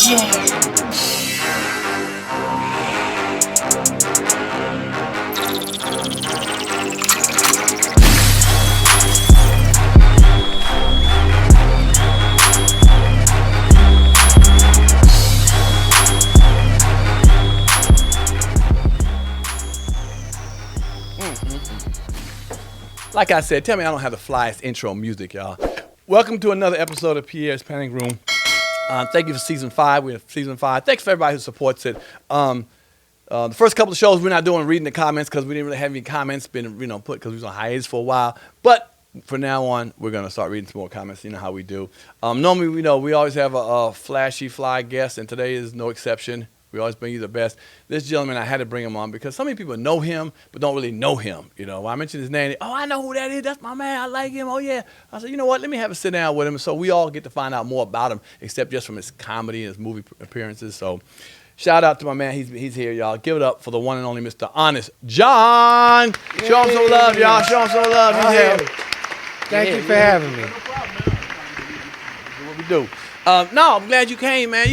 J. Like I said, tell me I don't have the flyest intro music, y'all. Welcome to another episode of Pierre's Pandering Room. Thank you for season 5. We're in season 5. Thanks for everybody who supports it. The first couple of shows we're not doing reading the comments because we didn't really have any comments been put because we was on hiatus for a while. But for now on, we're gonna start reading some more comments. You know how we do. Normally, we always have a flashy fly guest, and today is no exception. We always bring you the best. This gentleman, I had to bring him on because so many people know him but don't really know him. When I mentioned his name, oh, I know who that is. That's my man. I like him. Oh, yeah. I said, you know what? Let me have a sit down with him so we all get to find out more about him except just from his comedy and his movie appearances. So shout out to my man. He's here, y'all. Give it up for the one and only Mr. Honest John. Yay. Show him some love, y'all. Show him some love. He's here. Thank you for having me. No problem, man. What we do. No, I'm glad you came, man.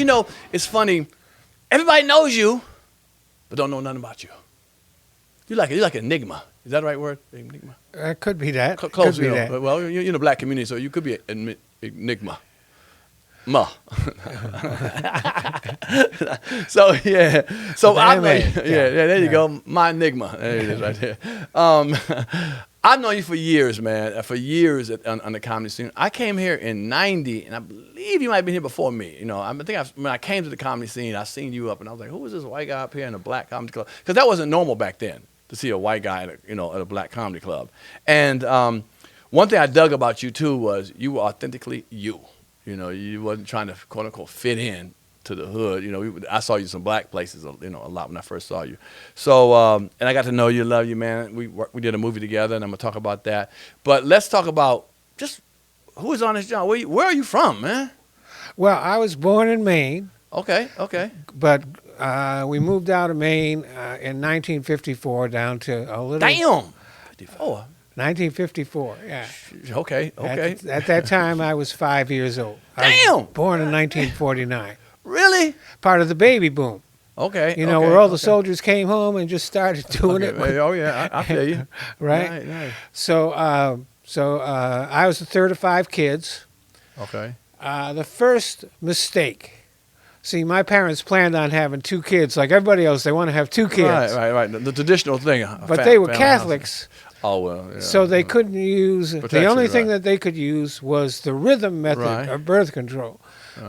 It's funny. Everybody knows you, but don't know nothing about you. You're like an enigma. Is that the right word? Enigma? Could be that. Close, could be that. Well, you're in the black community, so you could be an enigma. So yeah. So there you go. My enigma. There it is right there. I've known you for years, man. For years on the comedy scene. I came here in '90, and I believe you might have been here before me. When I came to the comedy scene, I seen you up, and I was like, "Who is this white guy up here in a black comedy club?" Because that wasn't normal back then to see a white guy at a black comedy club. And one thing I dug about you too was you were authentically you. You wasn't trying to quote unquote fit in to the hood. I saw you some black places, a lot when I first saw you. So, and I got to know you, love you, man. We did a movie together, and I'm gonna talk about that. But let's talk about just who is Honest John. Where are you from, man? Well, I was born in Maine. Okay. But we moved out of Maine in 1954 down to a little. Damn. 54. 1954, yeah. Okay. At that time, I was 5 years old. Damn. I was born in 1949. Really? Part of the baby boom. Okay. Where all the soldiers came home and just started doing it. Oh yeah, I feel you. Right. Right. So I was the third of 5 kids. Okay. The first mistake. See, my parents planned on having 2 kids, like everybody else. They want to have 2 kids. Right. The traditional thing. But they were Catholics. Oh, well, yeah. So they couldn't use, the only thing that they could use was the rhythm method of birth control,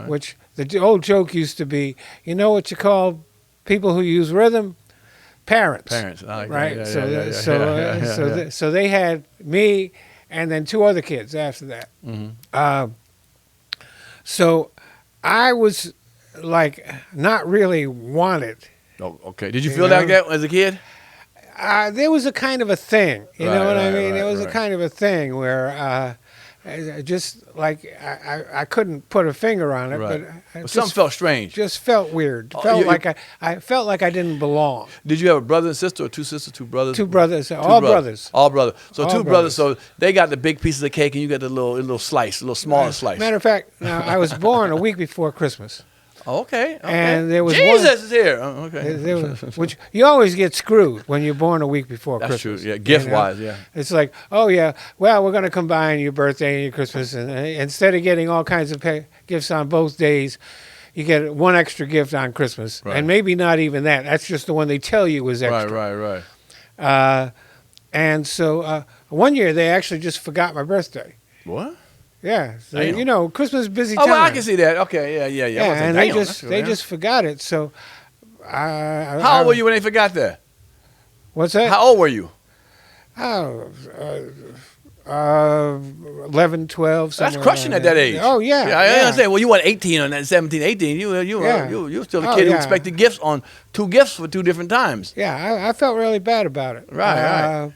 which the old joke used to be, you know what you call people who use rhythm? Parents. Right? Yeah. So they had me and then 2 other kids after that. Mm-hmm. So I was like not really wanted. Oh, okay. Did you feel that as a kid? There was a kind of a thing, you know what I mean? There was a right. kind of a thing where just like I couldn't put a finger on it, but something felt strange. Just felt weird. I felt like I didn't belong. Did you have a brother and sister, or 2 sisters, 2 brothers? 2 brothers, all brothers. All brothers. So all 2 brothers. So they got the big pieces of cake, and you got the little slice, a little smaller slice. Matter of fact, now I was born a week before Christmas. Okay. And there was Jesus is here. Oh, okay. Which you always get screwed when you're born a week before Christmas. That's true. Yeah, gift-wise, yeah. It's like, oh yeah, well we're going to combine your birthday and your Christmas, and instead of getting all kinds of gifts on both days, you get 1 extra gift on Christmas, and maybe not even that. That's just the one they tell you is extra. Right. And so one year they actually just forgot my birthday. What? Yeah, so, Christmas busy time. Oh, well, I can see that. Okay, yeah. And they just forgot it. So, how old were you when they forgot that? What's that? How old were you? 11, 12. That's crushing at that age. Oh yeah. I understand. Well, you weren't 18 or 17, 18. You were still a kid who expected gifts on 2 gifts for 2 different times. Yeah, I felt really bad about it. Right.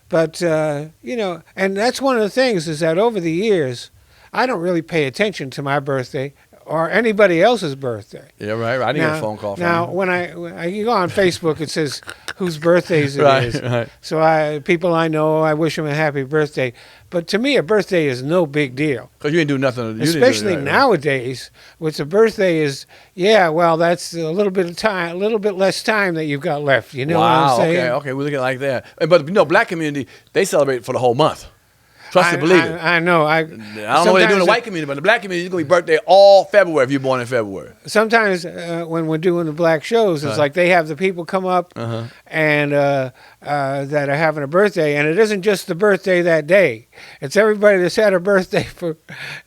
But, and that's one of the things is that over the years, I don't really pay attention to my birthday or anybody else's birthday. Yeah, right. I didn't get a phone call from Now, you. when you go on Facebook, it says, whose birthdays it is. Right. So people I know, I wish them a happy birthday. But to me, a birthday is no big deal. Because you didn't do nothing. Especially nowadays, which a birthday is, that's a little bit of time, a little bit less time that you've got left. You know what I'm saying? Okay, we look at it like that. But black community, they celebrate for the whole month. Trust and believe it. I know. I don't know what they do in the white community, but in the black community, it's going to be birthday all February if you're born in February. Sometimes when we're doing the black shows, it's like they have the people come up and that are having a birthday, and it isn't just the birthday that day. It's everybody that's had a birthday for.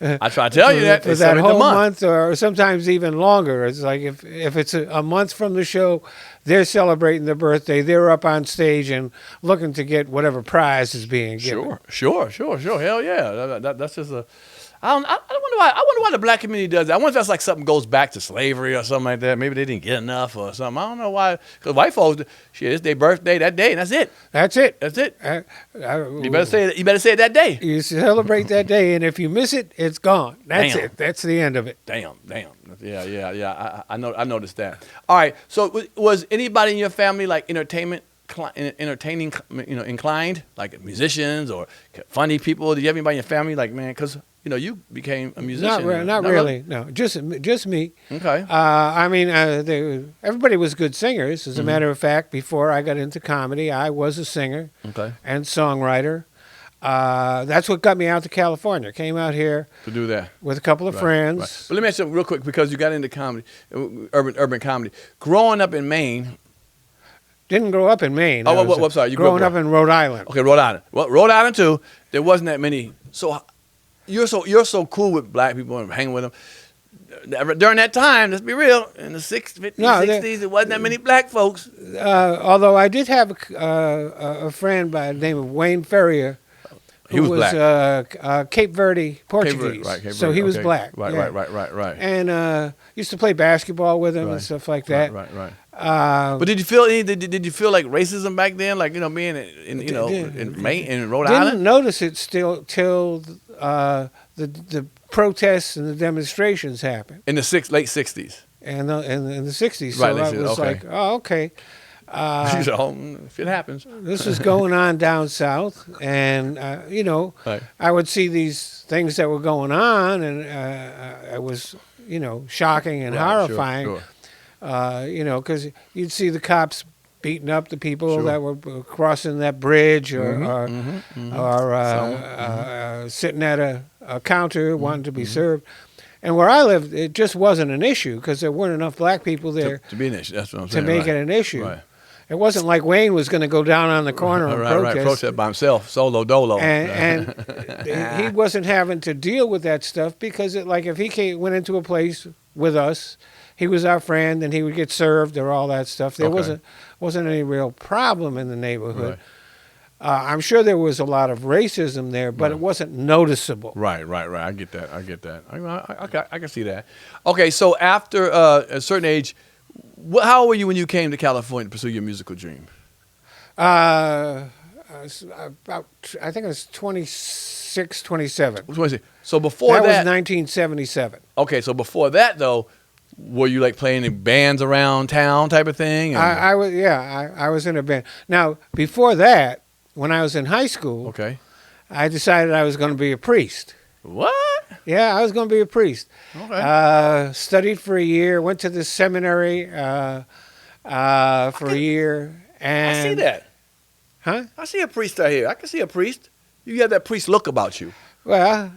I try to tell you that for that whole month, or sometimes even longer. It's like if it's a month from the show, they're celebrating their birthday. They're up on stage and looking to get whatever prize is being given. Sure. Hell yeah. That's just a. I wonder why the black community does that. I wonder if that's like something goes back to slavery or something like that. Maybe they didn't get enough or something. I don't know why. Because white folks, it's their birthday that day, and that's it. That's it. You better say it. You better say it that day. You celebrate that day, and if you miss it, it's gone. That's it. That's the end of it. Damn. Yeah. I noticed that. All right. So was anybody in your family like entertaining, inclined, like musicians or funny people? Did you have anybody in your family like, man, because you became a musician? Not really. No, just me. Okay. Everybody was good singers. As a matter of fact, before I got into comedy, I was a singer and songwriter. That's what got me out to California. Came out here to do that with a couple of friends. Right. But let me ask you real quick, because you got into comedy, urban comedy. Growing up in Maine. Didn't grow up in Maine. Oh, sorry. You growing up in Rhode Island. Okay, Rhode Island. Well, Rhode Island too. There wasn't that many. So you're so cool with black people and hanging with them. During that time, let's be real, in the 50s, 60s, there wasn't that many black folks. Although I did have a friend by the name of Wayne Ferrier. He was black. Cape Verde Portuguese. Cape Verde, right, Cape Verde. So he was black. Right. And used to play basketball with him and stuff like that. Right. But did you feel like racism back then, like being in Maine, in Rhode Island? Didn't notice it till the protests and the demonstrations happened in the late '60s. And in the '60s. So right, I was like, oh, okay. If it happens. This was going on down south, and I would see these things that were going on, and it was shocking and horrifying. Sure. Because you'd see the cops beating up the people that were crossing that bridge, or sitting at a counter wanting to be served. And where I lived, it just wasn't an issue because there weren't enough black people there to be an issue. That's what I'm saying. To make it an issue. Right. It wasn't like Wayne was going to go down on the corner and protest. Right, protest by himself, solo dolo. And he wasn't having to deal with that stuff because, if he went into a place with us, he was our friend and he would get served or all that stuff. There wasn't any real problem in the neighborhood. Right. I'm sure there was a lot of racism there, but it wasn't noticeable. Right. I get that. I can see that. Okay, so after a certain age, how old were you when you came to California to pursue your musical dream? I think I was 26, 27. 26. So before that was 1977. Okay, so before that though, were you like playing in bands around town type of thing? I was in a band. Now before that, when I was in high school, I decided I was going to be a priest. What? Yeah, I was going to be a priest. Okay. Studied for a year, went to the seminary for a year. And I see that. Huh? I see a priest out here. I can see a priest. You have that priest look about you. Well,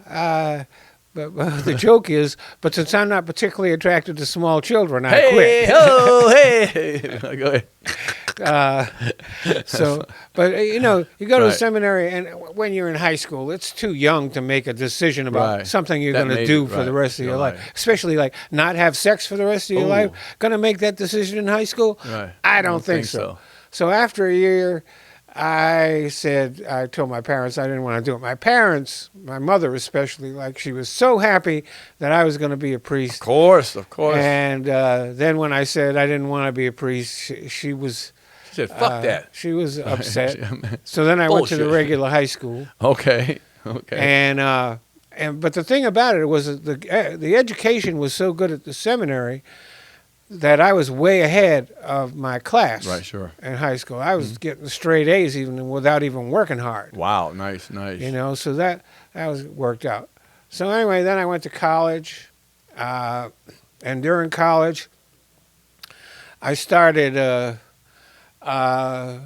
but the joke is, but since I'm not particularly attracted to small children, I quit. Hey. Go ahead. But you go to a seminary, and when you're in high school, it's too young to make a decision about something you're going to do for the rest of your life. Especially like not have sex for the rest of your life. Going to make that decision in high school? Right. I don't think so. So after a year, I told my parents I didn't want to do it. My parents, my mother especially, she was so happy that I was going to be a priest. Of course. And then when I said I didn't want to be a priest, she said, "Fuck that." She was upset. So then I went to the regular high school. Okay. But the thing about it was that the education was so good at the seminary that I was way ahead of my class. Right, sure. In high school, I was getting straight A's even without even working hard. Wow, nice. You know, so that was worked out. So anyway, then I went to college, and during college, I started. I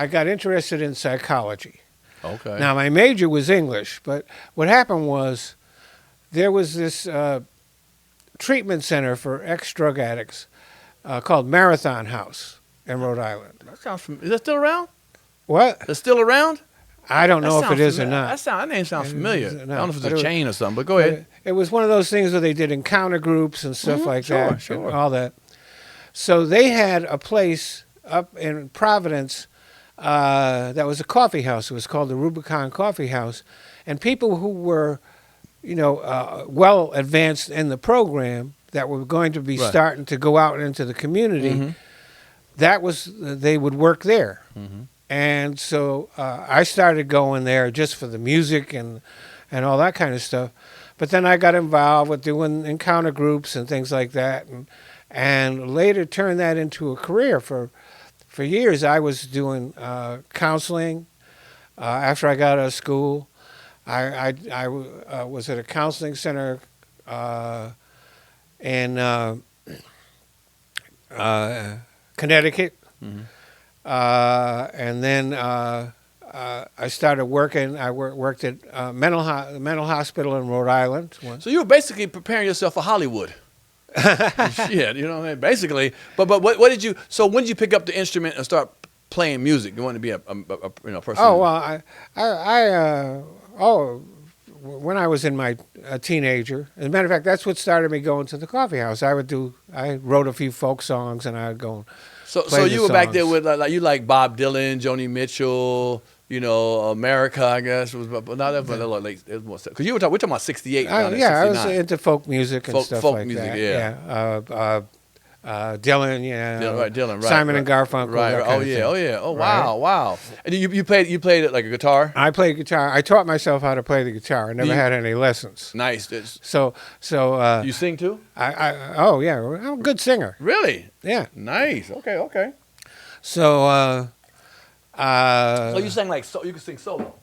got interested in psychology. Okay. Now my major was English, but what happened was there was this treatment center for ex-drug addicts called Marathon House in Rhode Island. That sounds familiar. Is that still around? What? It's still around? I don't know if it is or not. That name sounds familiar. I don't know if it's But a chain or something, but go ahead. It was one of those things where they did encounter groups and stuff like that, sure. and all that. So they had a place up in Providence that was a coffee house. It was called the Rubicon Coffee House, and people who were, well advanced in the program that were going to be starting to go out into the community, they would work there. And so I started going there just for the music and all that kind of stuff. But then I got involved with doing encounter groups and things like that, and later turned that into a career. For years, I was doing counseling. After I got out of school, I was at a counseling center in Connecticut. And then I started working. I worked at mental hospital in Rhode Island. So you were basically preparing yourself for Hollywood. Shit, you know what I mean? Basically. But what did you? So when did you pick up the instrument and start playing music? You wanted to be a person. Oh well, when I was in my teenager. As a matter of fact, that's what started me going to the coffee house. I wrote a few folk songs, and I'd go. So you were back there with like Bob Dylan, Joni Mitchell, America, I guess. But not that, but like because we're talking about '68. Yeah, I was into folk music and stuff folk like music, that. Yeah. Dylan, yeah. Dylan, right. Simon and Garfunkel. Right. Oh yeah. Oh wow. And you played it like a guitar? I played guitar. I taught myself how to play the guitar. I never had any lessons. Nice. So you sing too? Oh yeah, I'm a good singer. Really? Yeah. Nice. Okay. So so you sang you could sing solo?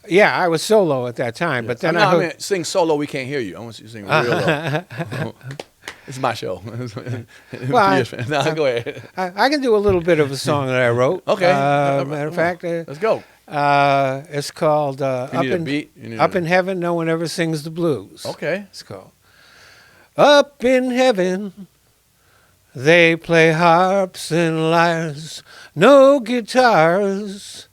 Yeah, I was solo at that time, but then I mean, sing solo. We can't hear you. I want you to sing real low. It's my show. Well, no, go ahead. I can do a little bit of a song that I wrote. Okay. Matter of fact, let's go. It's called Up in Heaven, No One Ever Sings the Blues. Okay. It's called Up in Heaven, they play harps and lyres, no guitars,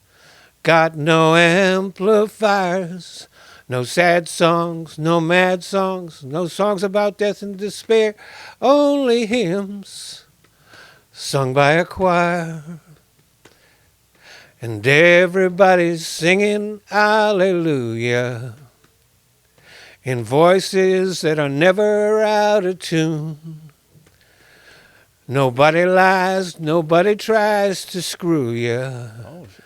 got no amplifiers. No sad songs, no mad songs, no songs about death and despair, only hymns sung by a choir. And everybody's singing hallelujah in voices that are never out of tune. Nobody lies, nobody tries to screw you. Oh, shit.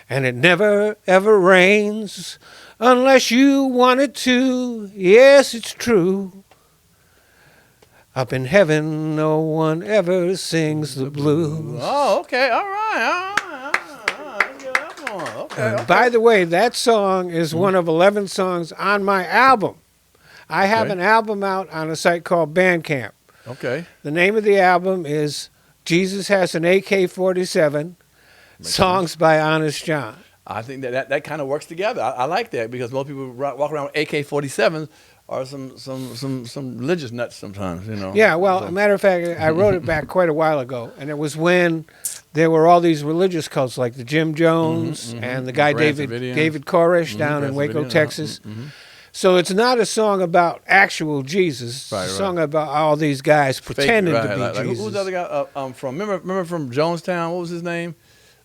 And it never ever rains unless you want it to. Yes, it's true. Up in heaven, no one ever sings the blues. Oh, okay. All right. Okay. By the way, that song is one of 11 songs on my album. I have an album out on a site called Bandcamp. Okay. The name of the album is Jesus Has an AK-47, Songs by Honest John. I think that kind of works together. I like that because most people walk around with AK-47s or some religious nuts sometimes, Yeah, well, a matter of fact, I wrote it back quite a while ago, and it was when there were all these religious cults like the Jim Jones and the guy David Koresh down in Waco, Texas. So it's not a song about actual Jesus. It's a song about all these guys pretending to be Jesus. Who's the other guy from? Remember from Jonestown? What was his name?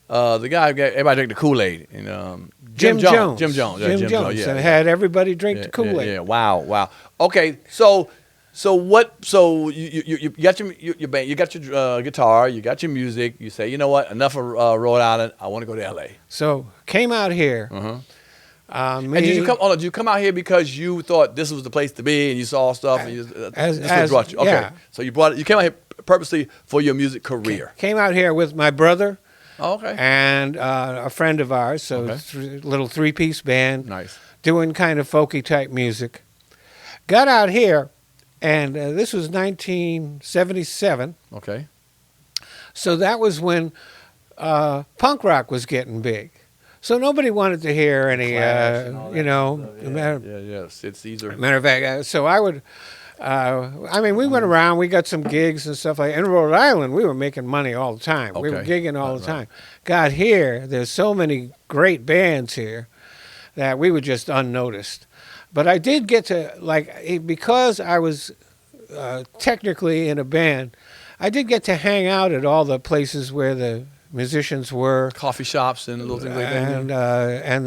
The guy who got everybody drink the Kool-Aid. Jim Jones. Jim Jones. Jim Jones. Yeah, had everybody drink the Kool-Aid. Yeah. Wow. Okay. So what? So you got your band. You got your guitar. You got your music. You say, you know what? Enough of Rhode Island. I want to go to L.A. So came out here. And did you come out here because you thought this was the place to be and you saw stuff and this brought you? Okay, yeah. so you came out here purposely for your music career. Came out here with my brother. Oh, okay. And a friend of ours, so little 3-piece band. Nice. Doing kind of folky type music. Got out here, and this was 1977. Okay. So that was when punk rock was getting big. So nobody wanted to hear any, Sid Caesar. Matter of fact, so I would. We went around. We got some gigs and stuff like that. In Rhode Island, we were making money all the time. Okay. We were gigging all the time. Got here, there's so many great bands here that we were just unnoticed. But I did get to, because I was technically in a band, I did get to hang out at all the places where the musicians were. Coffee shops and little things like that. And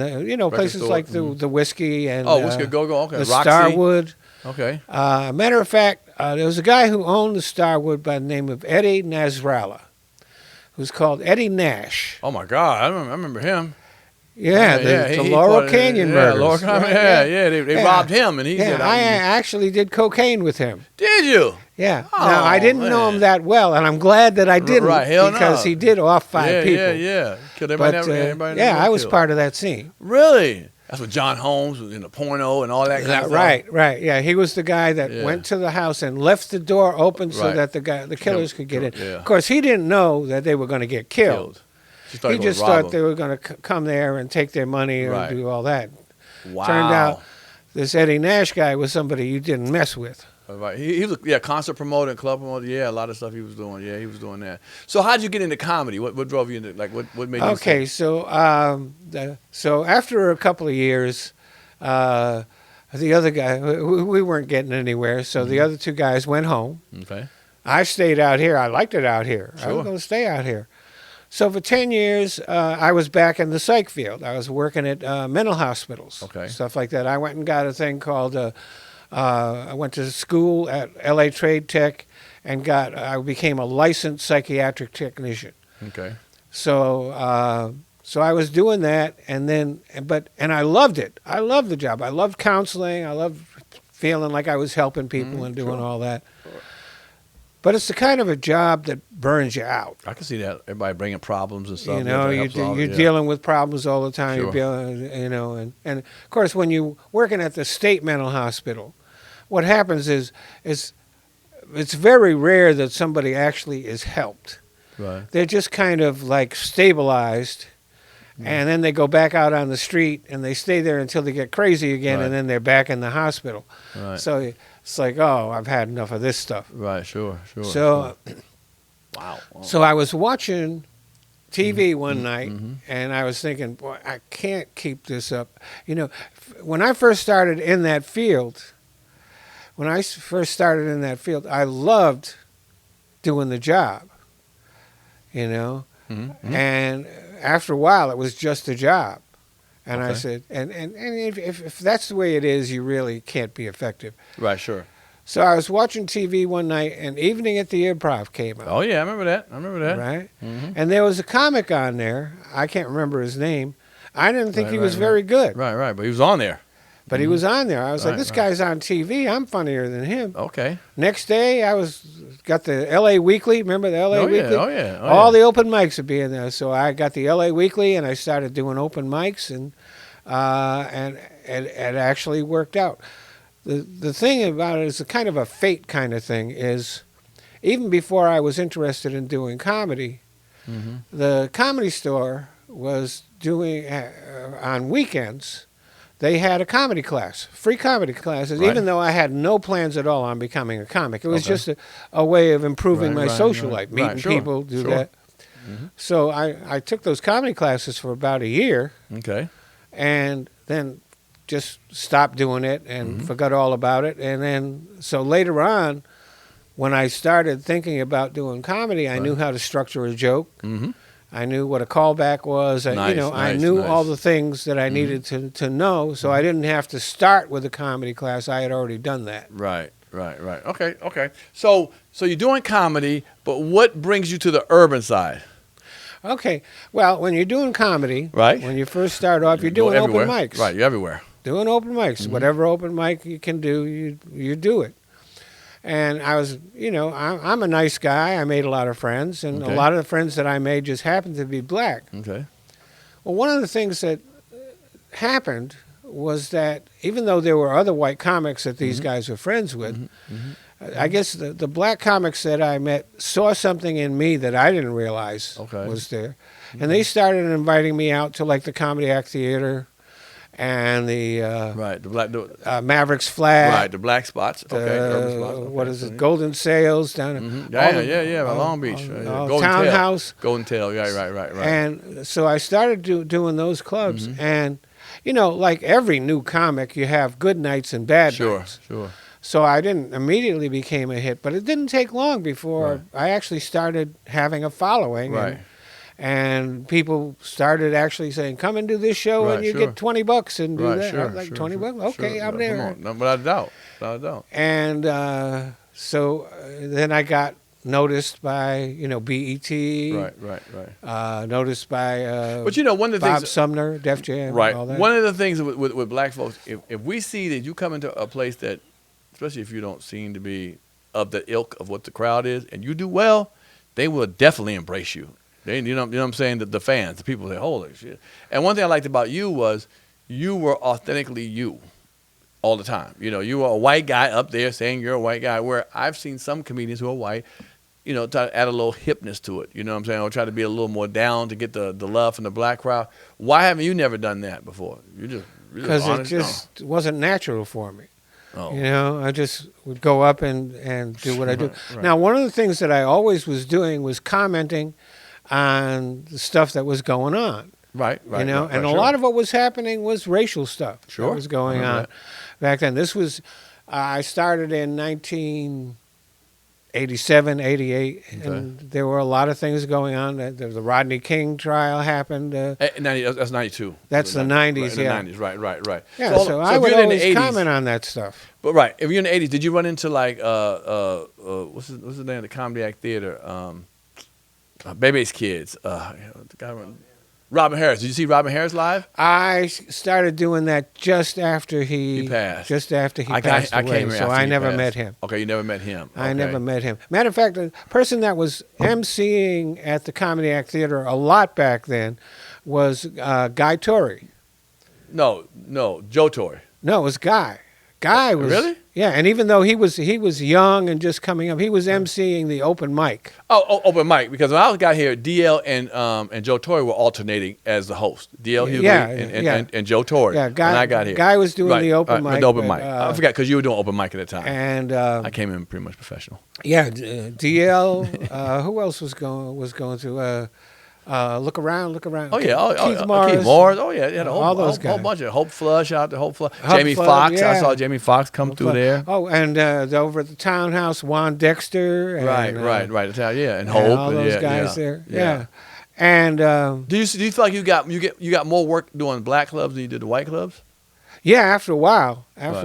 places store. like the Whiskey and Whiskey Go-Go, okay. the Roxy. Starwood. Okay. Matter of fact, there was a guy who owned the Starwood by the name of Eddie Nasrallah, who's called Eddie Nash. Oh my God, I remember him. Yeah, the Laurel Canyon murders. Laurel Canyon, they robbed him, and he said, I actually did cocaine with him. Did you? Yeah. Oh, now, I didn't know him that well, and I'm glad that I didn't, because he did off 5 people. Yeah. Killed everybody. I was part of that scene. Really? That's what John Holmes was in the porno and all that kind of stuff. Right. Yeah, he was the guy that went to the house and left the door open so that the killers could get in. Yeah. Of course, he didn't know that they were going to get killed. He just thought they were going to come there and take their money and do all that. Wow. Turned out this Eddie Nash guy was somebody you didn't mess with. Right. He was a concert promoter and club promoter. Yeah, a lot of stuff he was doing. Yeah, he was doing that. So how did you get into comedy? What drove you into what made you? Okay, so after a couple of years, the other guy we weren't getting anywhere. So the other 2 guys went home. Okay. I stayed out here. I liked it out here. Sure. I was going to stay out here. So for 10 years, I was back in the psych field. I was working at mental hospitals, stuff like that. I went and got a thing called, I went to school at LA Trade Tech and I became a licensed psychiatric technician. Okay. So I was doing that, and I loved it. I loved the job. I loved counseling. I loved feeling like I was helping people and doing all that. But it's the kind of a job that burns you out. I can see that. Everybody bringing problems and stuff. You're dealing with problems all the time. Sure. And of course, when you're working at the state mental hospital, what happens is it's very rare that somebody actually is helped. Right. They're just kind of like stabilized, and then they go back out on the street and they stay there until they get crazy again, and then they're back in the hospital. Right. So it's like, oh, I've had enough of this stuff. Right, sure. So, wow. So I was watching TV one night, and I was thinking, boy, I can't keep this up. When I first started in that field, I loved doing the job, and after a while, it was just a job. And I said, and if that's the way it is, you really can't be effective. Right, sure. So I was watching TV one night, and Evening at the Improv came out. Oh, yeah, I remember that. Right? Mm-hmm. And there was a comic on there. I can't remember his name. I didn't think he was very good. Right, but he was on there. But he was on there. I was like, this guy's on TV. I'm funnier than him. Okay. Next day, got the L.A. Weekly. Remember the L.A. Weekly? Oh, yeah. All the open mics would be in there. So I got the L.A. Weekly, and I started doing open mics, and it actually worked out. The thing about it is a kind of a fate kind of thing is, even before I was interested in doing comedy, the Comedy Store was doing, on weekends, they had a comedy class, free comedy classes, even though I had no plans at all on becoming a comic. It was just a way of improving my social life, meeting people, do that. So I took those comedy classes for about a year. Okay. And then just stopped doing it and forgot all about it. And then, so later on, when I started thinking about doing comedy, I knew how to structure a joke. I knew what a callback was. I knew all the things that I needed to know, so I didn't have to start with a comedy class. I had already done that. Right. Okay. So you're doing comedy, but what brings you to the urban side? Okay. Well, when you're doing comedy, Right. when you first start off, you're Go doing open everywhere. mics. Right, you're everywhere. Doing open mics. Whatever open mic you can do, you do it. And I was, I'm a nice guy. I made a lot of friends, and a lot of the friends that I made just happened to be black. Okay. Well, one of the things that happened was that even though there were other white comics that these guys were friends with, I guess the black comics that I met saw something in me that I didn't realize was there. And they started inviting me out to like the Comedy Act Theater and the Mavericks Flag. Right, the black spots. Urban spots. What is it? Golden Sails down in Long Beach. Golden Townhouse. Golden Tail, right. And so I started doing those clubs. And, like every new comic, you have good nights and bad nights. Sure. So I didn't immediately became a hit, but it didn't take long before I actually started having a following. Right. And people started actually saying, "Come and do this show, and you get $20 and do that." I was like, $20? Okay, I'm there. Come on. Without a doubt. And so then I got noticed by BET. Right. Noticed by but one of the Bob things, Sumner, Def Jam, right? All that. One of the things with black folks, if we see that you come into a place that, especially if you don't seem to be of the ilk of what the crowd is, and you do well, they will definitely embrace you. They, you know what I'm saying? The fans, the people say, "Holy shit!" And one thing I liked about you was you were authentically you all the time. You were a white guy up there saying you're a white guy. Where I've seen some comedians who are white, try to add a little hipness to it. You know what I'm saying? Or try to be a little more down to get the love from the black crowd. Why haven't you never done that before? Because it just wasn't natural for me. Oh. I just would go up and do what I do. Right. Now, one of the things that I always was doing was commenting on the stuff that was going on. Right. And a lot of what was happening was racial stuff that was going on back then. This was, I started in 1987, 88, and there were a lot of things going on. The Rodney King trial happened. That's 92. That's the 90s, The 90s, right. Yeah, so I would always comment on that stuff. But if you're in the 80s, did you run into like, what's the name of the Comedy Act Theater? Baby's Kids. The guy Robin Harris. Did you see Robin Harris live? I started doing that just after he passed. Just after he passed away. I came here so after I he never passed. met him. Okay, you never met him. I never met him. Matter of fact, the person that was emceeing at the Comedy Act Theater a lot back then was Guy Torrey. No, Joe Torrey. No, it was Guy. Guy was really? Yeah, and even though he was young and just coming up, he was emceeing the open mic. Oh, open mic, because when I got here, DL and Joe Torrey were alternating as the host. DL Hughley and Joe Torrey. Yeah, Guy, when I got here. Guy was doing the open mic. The open mic. I forgot because you were doing open mic at the time. And I came in pretty much professional. Yeah, DL. Who else was going through? Look around. Oh yeah, Keith Morris. Keith Morris. Oh yeah, yeah, all those guys. Whole bunch of Hope Flush out there. Hope Flush. Jamie Foxx. Yeah. I saw Jamie Foxx come through there. Oh, and over at the Townhouse, Juan Dexter. And, right. Yeah, and Hope. All those guys there. Yeah. And do you feel like you got more work doing black clubs than you did the white clubs? Yeah, after a while. Right.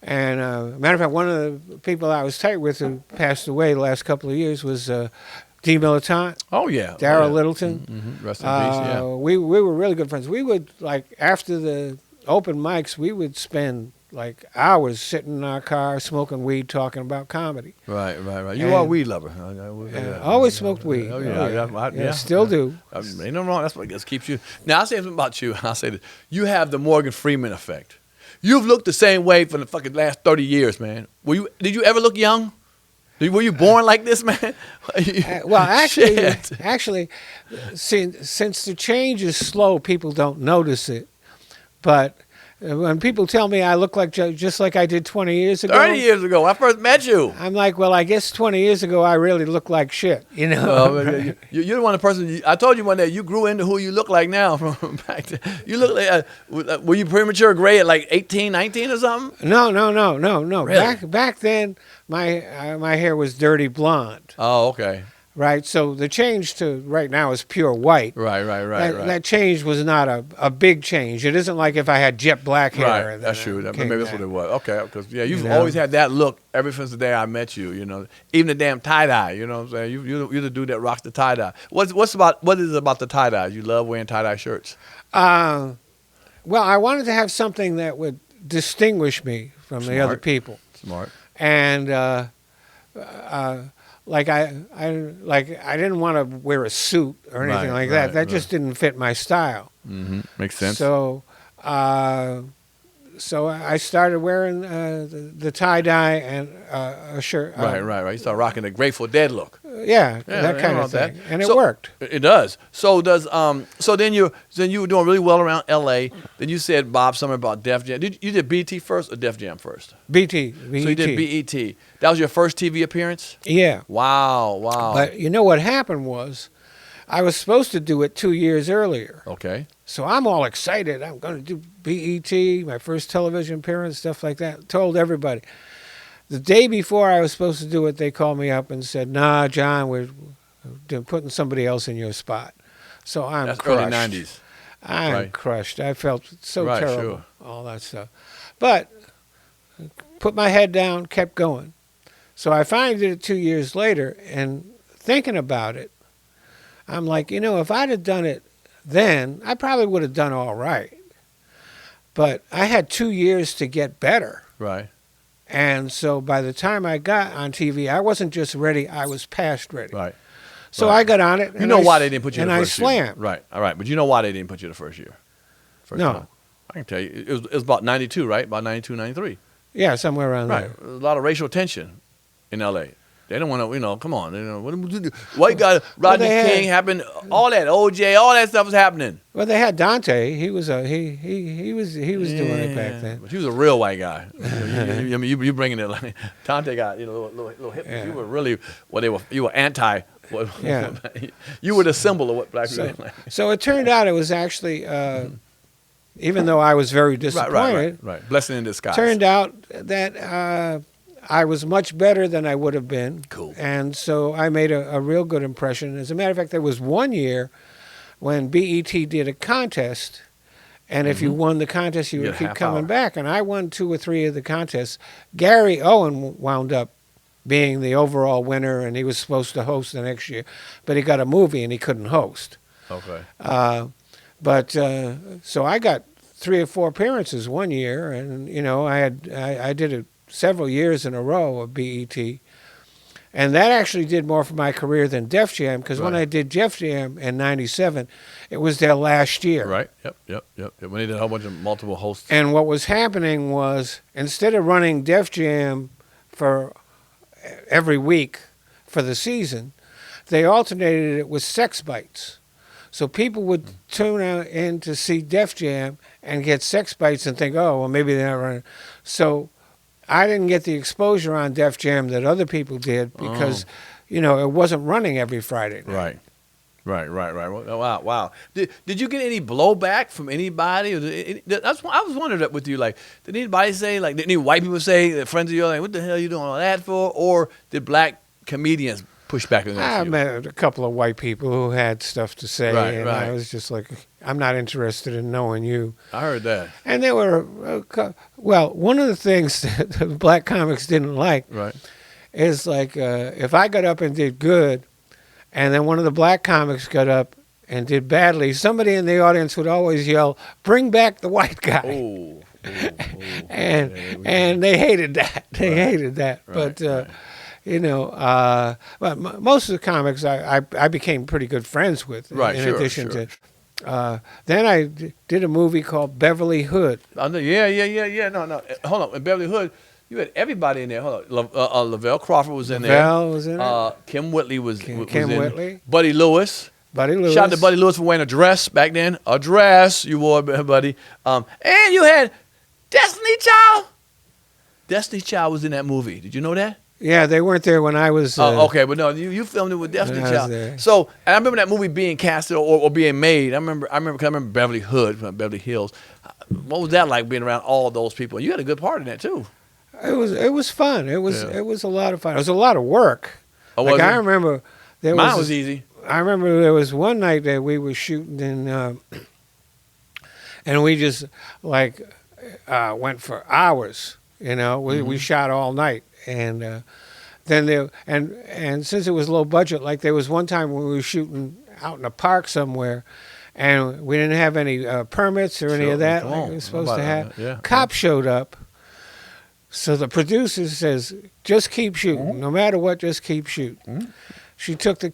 And matter of fact, one of the people I was tight with who passed away the last couple of years was D. Militant. Oh yeah, Darryl Littleton. Mm-hmm. Rest in peace. Yeah, we were really good friends. We would after the open mics, we would spend like hours sitting in our car smoking weed, talking about comedy. Right. You are a weed lover. I always smoked weed. Oh yeah, still do. Ain't no wrong. That's what just keeps you. Now I'll say something about you. I'll say this: you have the Morgan Freeman effect. You've looked the same way for the fucking last 30 years, man. Did you ever look young? Were you born like this, man? Well, actually, since the change is slow, people don't notice it. But when people tell me I look like just like I did 20 years ago. 30 years ago, I first met you. I'm like, well, I guess 20 years ago I really looked like shit, you know. Well, you're the one person. I told you one day you grew into who you look like now from back then. You look like were you premature gray at like 18, 19 or something? No. Really? Back then, my hair was dirty blonde. Oh, okay. right? So the change to right now is pure white. Right. That change was not a big change. It isn't like if I had jet black hair. Right, and that's then true. it Maybe came that's back. what it was. Okay, because you've You know? always had that look ever since the day I met you. You know, even the damn tie dye. You know what I'm saying? You're the dude that rocks the tie dye. What is it about the tie dye? You love wearing tie dye shirts. Well, I wanted to have something that would distinguish me from the other people. Smart. And like I didn't want to wear a suit or anything like that. That just didn't fit my style. Mm-hmm. Makes sense. So I started wearing the tie dye and a shirt. Right. You start rocking the Grateful Dead look. Yeah, that kind of thing, and it worked. It does. So then you were doing really well around L.A. Then you said Bob something about Def Jam. You did BET first or Def Jam first? BET. So you did BET. That was your first TV appearance? Yeah. Wow. But you know what happened was, I was supposed to do it 2 years earlier. Okay. So I'm all excited. I'm going to do BET, my first television appearance, stuff like that. Told everybody. The day before I was supposed to do it, they called me up and said, "Nah, John, we're putting somebody else in your spot." So I'm crushed. Early 90s. I'm crushed. I felt so terrible, sure. all that stuff. But put my head down, kept going. So I finally did it 2 years later, and thinking about it, I'm like, if I'd have done it then, I probably would have done all right. But I had 2 years to get better. Right. And so by the time I got on TV, I wasn't just ready, I was past ready. Right. So I got on it. You know why they didn't put you in the first first year. And I year. slammed. Right. All right. But you know why they didn't put you the first year? No. Time. I can tell you. It was about 92, right? About 92, 93. Yeah, somewhere around Right. there. There was a lot of racial tension in L.A. They don't want to, come on. White guy, Rodney King happened, all that, OJ, all that stuff was happening. Well, they had Dante. He was he was doing it back then. But he was a real white guy. you bringing it like Dante got little hip. Yeah. You were really you were anti. Yeah. You were the symbol of what black people. So it turned out it was actually, even though I was very disappointed, right. Blessing in disguise. Turned out that I was much better than I would have been. Cool. And so I made a real good impression. As a matter of fact, there was 1 year when BET did a contest, and if you won the contest, you would keep coming back. And I won 2 or 3 of the contests. Gary Owen wound up being the overall winner, and he was supposed to host the next year, but he got a movie and he couldn't host. Okay. So I got 3 or 4 appearances 1 year, and I did it several years in a row of BET, and that actually did more for my career than Def Jam, because when I did Def Jam in '97, it was their last year. Right. Yep. When they did a whole bunch of multiple hosts. And what was happening was, instead of running Def Jam for every week for the season, they alternated it with Sex Bites. So people would tune in to see Def Jam and get Sex Bites and think, oh, well, maybe they're not running. So I didn't get the exposure on Def Jam that other people did because, it wasn't running every Friday night. Right. Wow. Did you get any blowback from anybody? I was wondering that with you. Like, did anybody say, like, did any white people say, that friends of yours, like, what the hell are you doing all that for? Or did black comedians push back against you? I met a couple of white people who had stuff to say, and I was just like, I'm not interested in knowing you. I heard that. And there were, one of the things that the black comics didn't like is like, if I got up and did good, and then one of the black comics got up and did badly, somebody in the audience would always yell, "Bring back the white guy." And they hated that. They hated that. But most of the comics I became pretty good friends with. In addition to, then I did a movie called Beverly Hood. Yeah. No. Hold on. In Beverly Hood, you had everybody in there. Hold on. Lavelle Crawford was in there. Lavelle was in it. Kim Whitley was Kim in Whitley. Buddy Lewis. Shout out to Buddy Lewis for wearing a dress back then. A dress you wore, buddy. And you had Destiny Child. Destiny Child was in that movie. Did you know that? Yeah, they weren't there when I was. Okay, but no, you filmed it with Destiny Child. There. So, and I remember that movie being casted or being made. I remember Beverly Hood from Beverly Hills. What was that like, being around all those people? You had a good part in that too. It was fun. It was a lot of fun. It was a lot of work. I remember Mine was easy. I remember there was one night that we were shooting and we just like went for hours. You know, we shot all night, and then there and since it was low budget, like there was one time when we were shooting out in a park somewhere, and we didn't have any permits or any of that like we were supposed to have. Yeah. Cops showed up. So the producer says, just keep shooting. No matter what, just keep shooting. She took the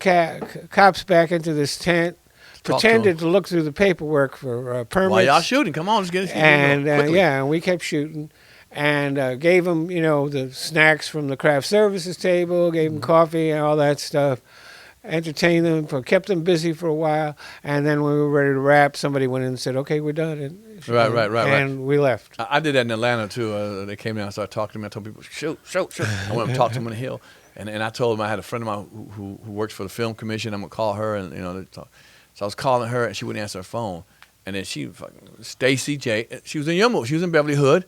cops back into this tent, pretended to look through the paperwork for permits. While y'all shooting, come on, let's get it. And and we kept shooting, and gave them, you know, the snacks from the craft services table, gave them coffee and all that stuff, entertained them, kept them busy for a while, and then when we were ready to wrap, somebody went in and said, "Okay, we're done." Right. And we left. I did that in Atlanta too. They came down and started talking to me. I told people, shoot. I went and talked to them on the hill, and I told them I had a friend of mine who works for the film commission. I'm gonna call her, and you know, so I was calling her, and she wouldn't answer her phone. And then Stacy J. She was in your movie. She was in Beverly Hood.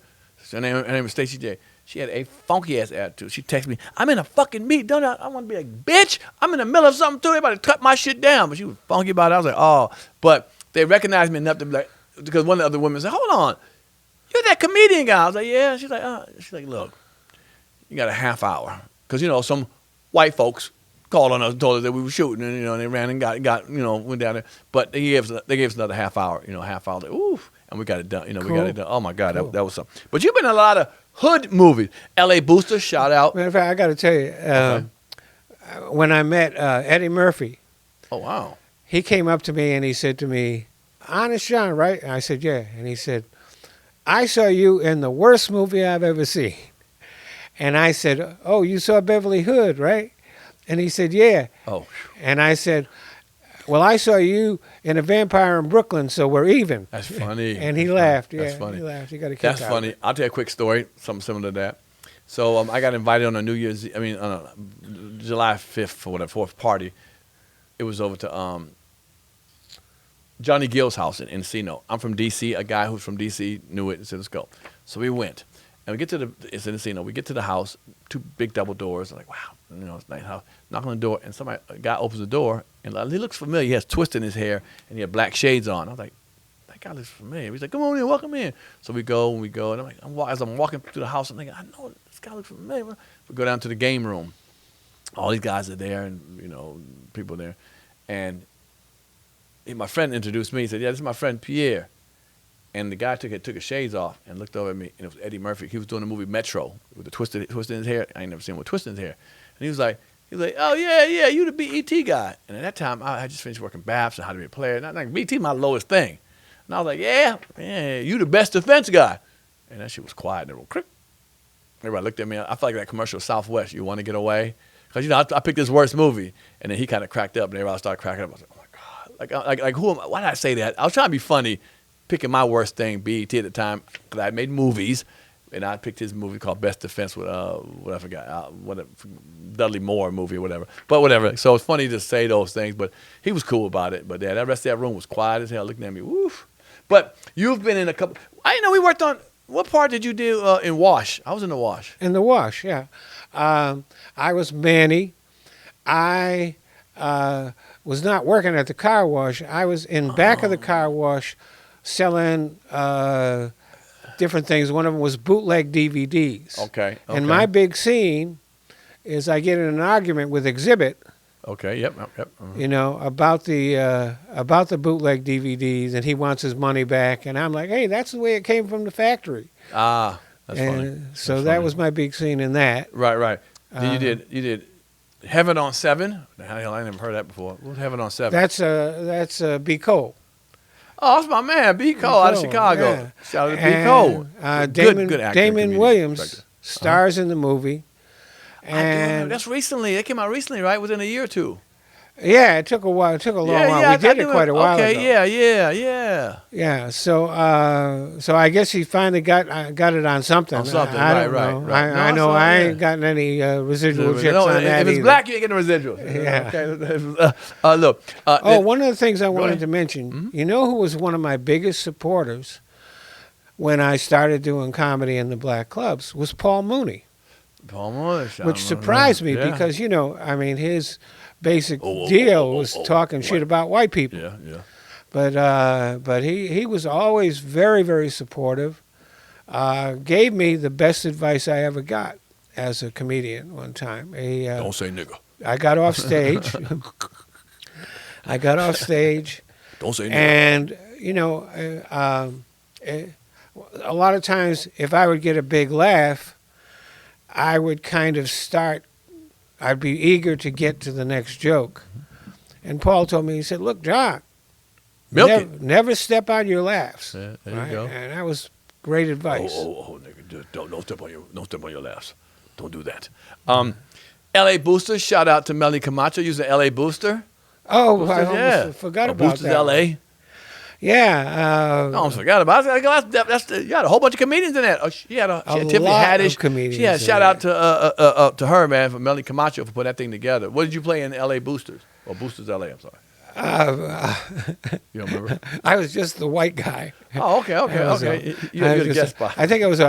Her name was Stacy J. She had a funky ass attitude. She texted me, "I'm in a fucking meet. Don't I want to be like, bitch? I'm in the middle of something too. They about to cut my shit down." But she was funky about it. I was like, oh. But they recognized me enough to be like, because one of the other women said, "Hold on, you're that comedian guy." I was like, "Yeah." She's like, "Look, you got a half hour." Because, you know, some white folks called on us, told us that we were shooting, and, you know, and they ran and got you know, went down there. But they gave us another half hour, you know, like, oof. And we got it done. You know, we got it done. Oh, my God, that was something. But you've been in a lot of hood movies. L.A. Booster, shout out. Matter of fact, I got to tell you, when I met Eddie Murphy. Oh, wow. He came up to me and he said to me, "Honest John, right?" And I said, "Yeah." And he said, "I saw you in the worst movie I've ever seen." And I said, "Oh, you saw Beverly Hood, right?" And he said, "Yeah." Oh. And I said, "Well, I saw you in A Vampire in Brooklyn, so we're even." That's funny. And he laughed. That's yeah, funny. He laughed. He got a kick That's out funny. of it. I'll tell you a quick story, something similar to that. So I got invited on a July 5th or whatever, 4th party. It was over to Johnny Gill's house in Encino. I'm from D.C. A guy who's from D.C. knew it and said, "Let's go." So we went. And we get to it's in Encino. We get to the house, 2 big double doors. I'm like, wow, you know, it's a nice house. Knock on the door, and a guy opens the door, and he looks familiar. He has twist in his hair, and he had black shades on. I was like, that guy looks familiar. He's like, "Come on in, welcome in." So we go, and I'm like, as I'm walking through the house, I'm thinking, I know this guy looks familiar. We go down to the game room. All these guys are there, and, you know, people there. And my friend introduced me. He said, "Yeah, this is my friend Pierre." And the guy took his shades off and looked over at me, and it was Eddie Murphy. He was doing the movie Metro with the twist in his hair. I ain't never seen him with twist in his hair. And he was like, "Oh yeah, you the BET guy." And at that time, I had just finished working BAPS and how to be a player. And like, BET my lowest thing. And I was like, yeah, you the best defense guy. And that shit was quiet. And everybody looked at me. I felt like that commercial Southwest. You want to get away? Because, you know, I picked this worst movie, and then he kind of cracked up, and everybody started cracking up. I was like, oh my God, like who am I? Why did I say that? I was trying to be funny, picking my worst thing, BET at the time, because I made movies, and I picked his movie called Best Defense with what I forgot, Dudley Moore movie or whatever. But whatever. So it's funny to say those things, but he was cool about it. But yeah, that rest of that room was quiet as hell, looking at me. Woof. But you've been in a couple. I didn't know we worked on. What part did you do in Wash? I was in the Wash. In the Wash, yeah. I was Manny. I was not working at the car wash. I was in back of the car wash selling different things. One of them was bootleg DVDs. Okay. And my big scene is I get in an argument with Exhibit. Okay. Yep. You know, about the bootleg DVDs, and he wants his money back, and I'm like, "Hey, that's the way it came from the factory." That's funny. So that was my big scene in that. Right. You did Heaven on 7. The hell, I never heard that before. What's Heaven on 7? That's B. Cole. Oh, that's my man, B. Cole out of Chicago. Yeah. Shout out to B. Cole. Good actor. Damon Williams director. stars in the movie. And that's recently. It came out recently, right? Within a year or two. Yeah, it took a while. It took a long while. We did it quite a while ago. Yeah. Yeah. So I guess he finally got it on something. On something, I don't right. know. I know I ain't gotten any residual checks on that If it's either. black, you ain't getting residuals. Yeah. Okay. Look. One of the things I wanted to mention. You know who was one of my biggest supporters when I started doing comedy in the black clubs was Paul Mooney. Paul Mooney. Which surprised me because, you know, I mean, his basic deal was talking shit about white people. Yeah, yeah. But he was always very, very supportive. Gave me the best advice I ever got as a comedian one time. Don't say nigga. I got off stage. Don't say nigga. And, you know, a lot of times if I would get a big laugh, I would kind of I'd be eager to get to the next joke. And Paul told me, he said, look, John, never step on your laughs. Yeah, there right? you go. And that was great advice. Nigga, don't step on your laughs. Don't do that. L.A. Booster, shout out to Melly Camacho. You're an L.A. Booster. Oh, Boosters, I almost forgot about Boosters that. L.A. Yeah. I almost forgot about it. You had a whole bunch of comedians in that. She had Tiffany Haddish. Of comedians. She had shout out to her, man, for Melly Camacho for putting that thing together. What did you play in L.A. Boosters? Or Boosters L.A., I'm sorry. You don't remember? I was just the white guy. Oh, okay. You're a guest spot. I think it was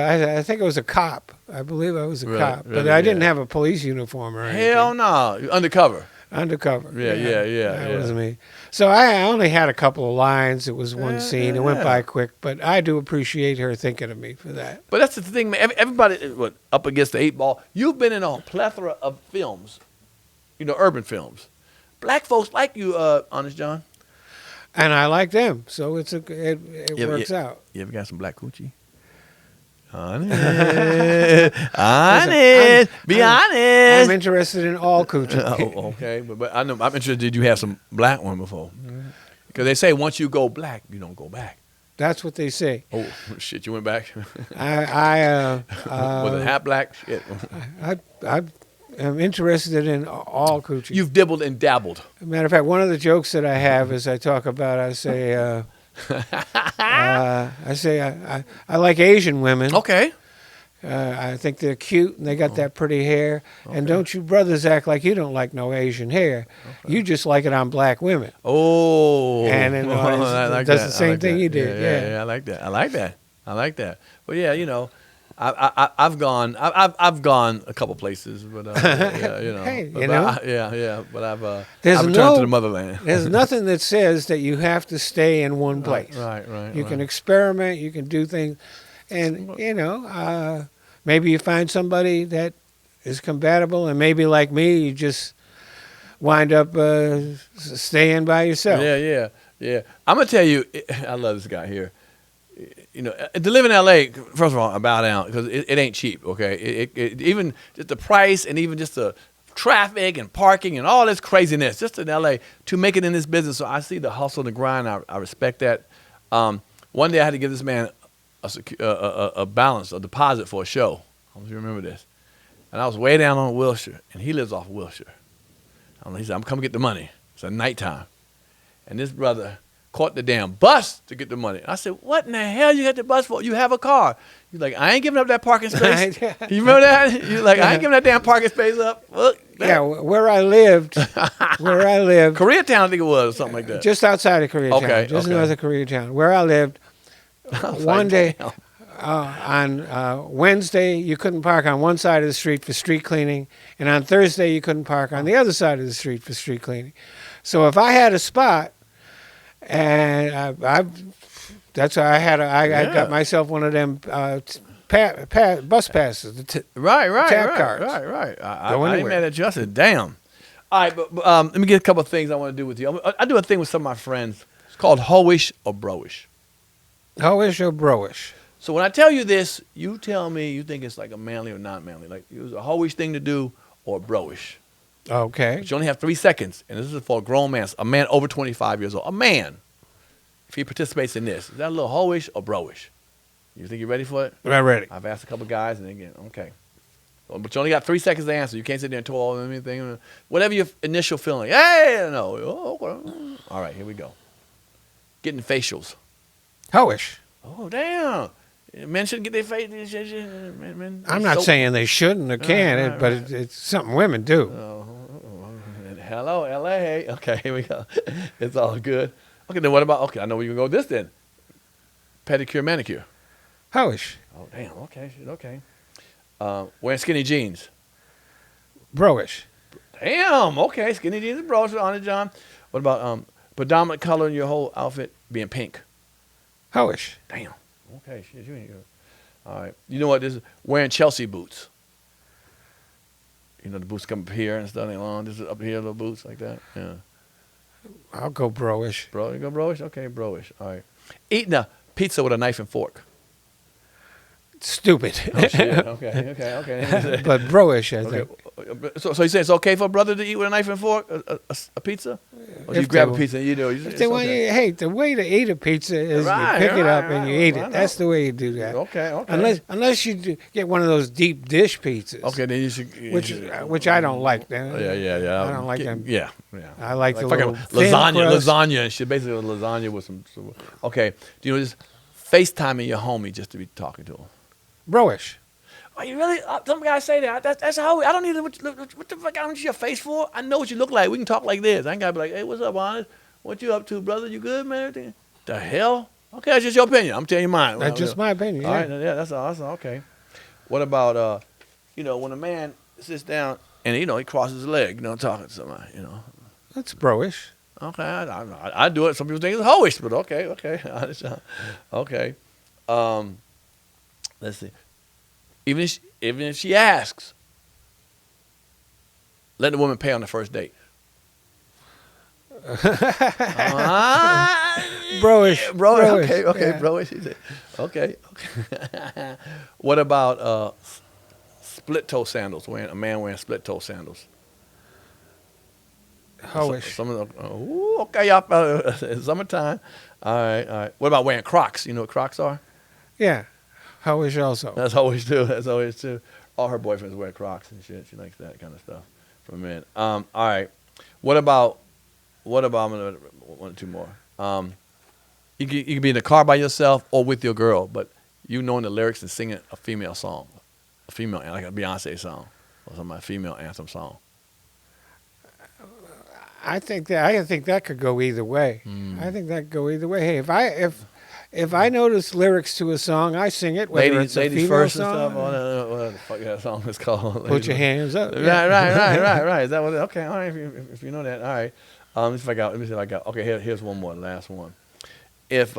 a cop. I believe I was a cop, but I didn't have a police uniform or anything. Hell no, you're undercover. Undercover. Yeah. That was me. So I only had a couple of lines. It was one scene. It went by quick, but I do appreciate her thinking of me for that. But that's the thing, man. Everybody up against the 8 ball. You've been in a plethora of films, urban films. Black folks like you, Honest John. And I like them, so it works out. You ever got some black coochie? Honest. Be honest. I'm interested in all coochie. Oh, okay. But I'm interested, did you have some black one before? Because they say once you go black, you don't go back. That's what they say. Oh, shit, you went back? Was it half black? Shit. I'm interested in all coochie. You've dibbled and dabbled. As a matter of fact, one of the jokes that I have is I talk about, I say I like Asian women. Okay. I think they're cute and they got that pretty hair. Okay. And don't you brothers act like you don't like no Asian hair. Okay. You just like it on black women. Oh. And then does the same thing you did. Yeah, I like that. But yeah, I've gone a couple places, but hey, but I've returned to the motherland. There's nothing that says that you have to stay in one place. Right. You can experiment, you can do things, and maybe you find somebody that is compatible, and maybe like me, you just wind up staying by yourself. Yeah. I'm gonna tell you, I love this guy here. To live in L.A., first of all, I bow down because it ain't cheap, okay? Even just the price and even just the traffic and parking and all this craziness, just in L.A., to make it in this business. So I see the hustle and the grind. I respect that. One day I had to give this man a deposit for a show. I don't know if you remember this. And I was way down on Wilshire, and he lives off Wilshire. He said, I'm coming to get the money. It's at nighttime. And this brother caught the damn bus to get the money. I said, what in the hell you got the bus for? You have a car. He's like, I ain't giving up that parking space. You remember that? You're like, I ain't giving that damn parking space up. Look, yeah, where I lived. Koreatown, I think it was, or something like that. Just outside of Koreatown. Just north of Koreatown. Where I lived, one day, on Wednesday, you couldn't park on one side of the street for street cleaning, and on Thursday, you couldn't park on the other side of the street for street cleaning. So if I had a spot, and that's why I got myself one of them bus passes. Right. Tap cards. Right. I ain't mad at you. I said, damn. All right, but let me get a couple of things I want to do with you. I do a thing with some of my friends. It's called hoish or broish. Hoish or broish. So when I tell you this, you tell me you think it's like a manly or not manly. Like it was a hoish thing to do or broish. Okay. But you only have 3 seconds, and this is for a grown man, a man over 25 years old. A man, if he participates in this, is that a little hoish or broish? You think you're ready for it? I'm ready. I've asked a couple guys, and again, okay. But you only got 3 seconds to answer. You can't sit there and twirl or anything. Whatever your initial feeling. Hey, no. Oh, okay. All right, here we go. Getting facials. Hoish. Oh, damn. Men shouldn't get their face. I'm not saying they shouldn't or can't, but it's something women do. Hello, L.A. Okay, here we go. It's all good. Okay, then what about, I know we can go with this then. Pedicure, manicure. Hoish. Oh, damn. Okay. Wearing skinny jeans. Broish. Damn. Okay. Skinny jeans and broish with Honest John. What about predominant color in your whole outfit being pink? Hoish. Damn. Okay. Shit. You ain't good. All right. You know what this is? Wearing Chelsea boots. You know the boots come up here and stuff. Ain't long. This is up here, little boots like that. Yeah. I'll go broish. Bro, you go broish? Okay, broish. All right. Eating a pizza with a knife and fork. Stupid. Oh, shit. Okay. But broish, I think. So you say it's okay for a brother to eat with a knife and fork a pizza? Or you grab a pizza and you do it? If they want you, hey, the way to eat a pizza is you pick it up and you eat it. That's the way you do that. Okay. Unless you get one of those deep dish pizzas. Okay, then you should. Which I don't like. Yeah. I don't like them. Yeah. I like the fucking little thin crust. lasagna and shit. Basically, lasagna with some. Okay. Do you know just FaceTiming your homie just to be talking to him? Broish. Are you really? Some guys say that. That's how. I don't need to. What the fuck? I don't need your face for. I know what you look like. We can talk like this. I ain't gotta be like, hey, what's up, Honest? What you up to, brother? You good, man? Everything? The hell? Okay, that's just your opinion. I'm telling you mine. That's just my opinion. All right, yeah, that's awesome. Okay. What about when a man sits down and he crosses his leg, talking to somebody, That's broish. Okay, I do it. Some people think it's hoish, but okay. Okay. Let's see. Even if she asks, let the woman pay on the first date. Broish. Broish. Okay, Yeah. broish. Okay. What about split toe sandals? A man wearing split toe sandals. Hoish. Some of them. Okay, y'all. It's summertime. All right. What about wearing Crocs? You know what Crocs are? Yeah. Hoish also. That's always too. All her boyfriends wear Crocs and shit. She likes that kind of stuff for men. All right. What about? I'm gonna one or two more. You can be in the car by yourself or with your girl, but you knowing the lyrics and singing a female song, like a Beyonce song or some female anthem song. I think that could go either way. I think that could go either way. Hey, if I notice lyrics to a song, I sing it. Whether it's a female first song, and stuff. What the fuck that song is called? Put your hands up. Right. Is that what? Okay, all right. If you know that, all right. Let me see if I got. Okay, here's one more. Last one. If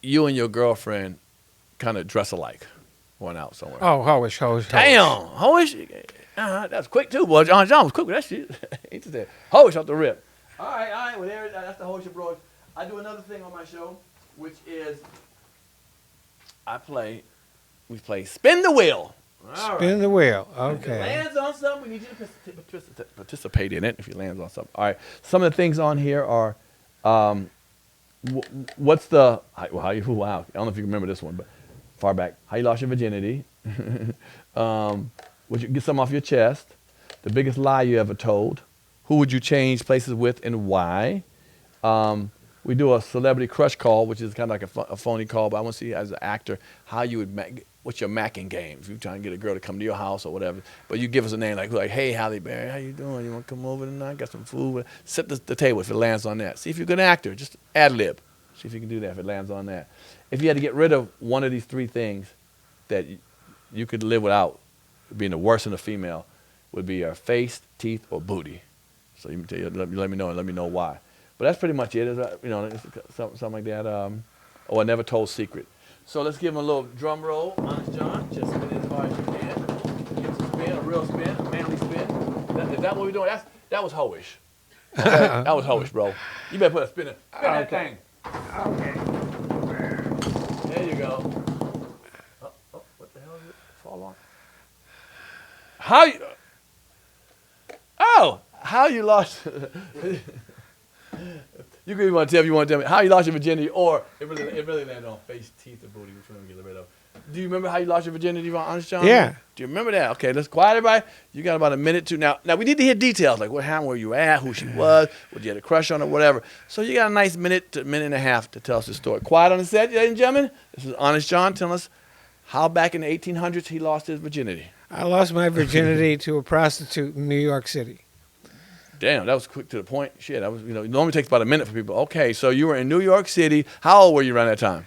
you and your girlfriend kind of dress alike, went out somewhere. Oh, hoish. Damn, hoish. That's quick too, boy. John was quick with that shit. He just said hoish off the rip. All right. Well, that's the hoish broish. I do another thing on my show, which is we play spin the wheel. Spin the wheel. If it Okay. lands on something, we need you to participate in it if it lands on something. All right. Some of the things on here are, what's the, wow, I don't know if you remember this one, but far back. How you lost your virginity. Would you get some off your chest? The biggest lie you ever told. Who would you change places with and why? We do a celebrity crush call, which is kind of like a phony call, but I want to see as an actor how you would what's your macking game if you're trying to get a girl to come to your house or whatever. But you give us a name like hey, Halle Berry, how you doing? You want to come over tonight? Got some food? Set the table if it lands on that. See if you're a good actor. Just ad lib. See if you can do that if it lands on that. If you had to get rid of one of these three things that you could live without, being the worst in a female, would be your face, teeth, or booty. So you let me know and let me know why. But that's pretty much it. Something like that. Or a never told secret. So let's give him a little drum roll. Honest John, just spin it as hard as you can. Give him some spin, a real spin, a manly spin. Is that what we're doing? That was hoish. Okay? That was hoish, bro. You better put a spin in. Spin that thing. Okay. There you go. What the hell is it? Fall on. How you lost. You can want to tell if you want to tell me how you lost your virginity, or it really landed on face, teeth, or booty. Which one we get rid of? Do you remember how you lost your virginity, Honest John? Yeah. Do you remember that? Okay, let's quiet everybody. You got about a minute to now. Now we need to hear details like what happened, where you at, who she was, what you had a crush on, or whatever. So you got a nice minute to minute and a half to tell us the story. Quiet on the set, ladies and gentlemen. This is Honest John telling us how back in the 1800s he lost his virginity. I lost my virginity to a prostitute in New York City. Damn, that was quick to the point. Shit, that was, it normally takes about a minute for people. Okay, so you were in New York City. How old were you around that time?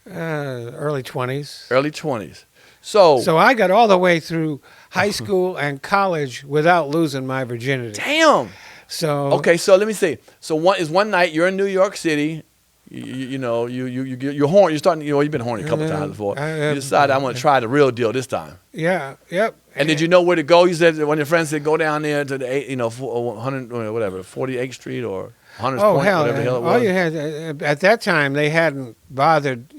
Early 20s. Early 20s. So I got all the way through high school and college without losing my virginity. Damn. So Okay, so let me see. So one night you're in New York City. You're horny. You're starting. You've been horny a couple times before. You decide I'm going to try the real deal this time. Yeah. Yep. And did you know where to go? You said one of your friends said go down there to the 100 whatever 48th Street or 100th Point, hell, whatever the hell it was. all you had at that time they hadn't bothered,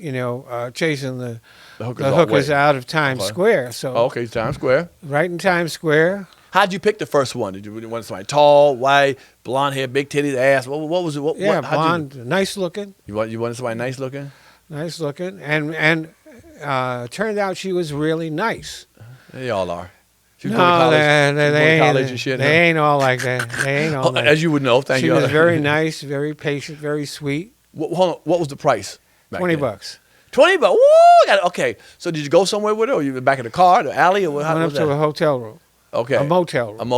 chasing the hookers out of Times Square. So okay, Times Square. Right in Times Square. How'd you pick the first one? Did you want somebody tall, white, blonde hair, big titties, ass? What was it? Blonde, nice looking. You wanted somebody nice looking? Nice looking, and turned out she was really nice. They all are. She was No, going to college, they college and shit. They ain't all like that. They ain't all like that. As you would know, thank you. She was very nice, very patient, very sweet. Hold on, what was the price? Back $20. then? $20. Woo! Okay, so did you go somewhere with her, or you were back in the car, the alley, or what? Went up to a hotel room. Okay. A motel room.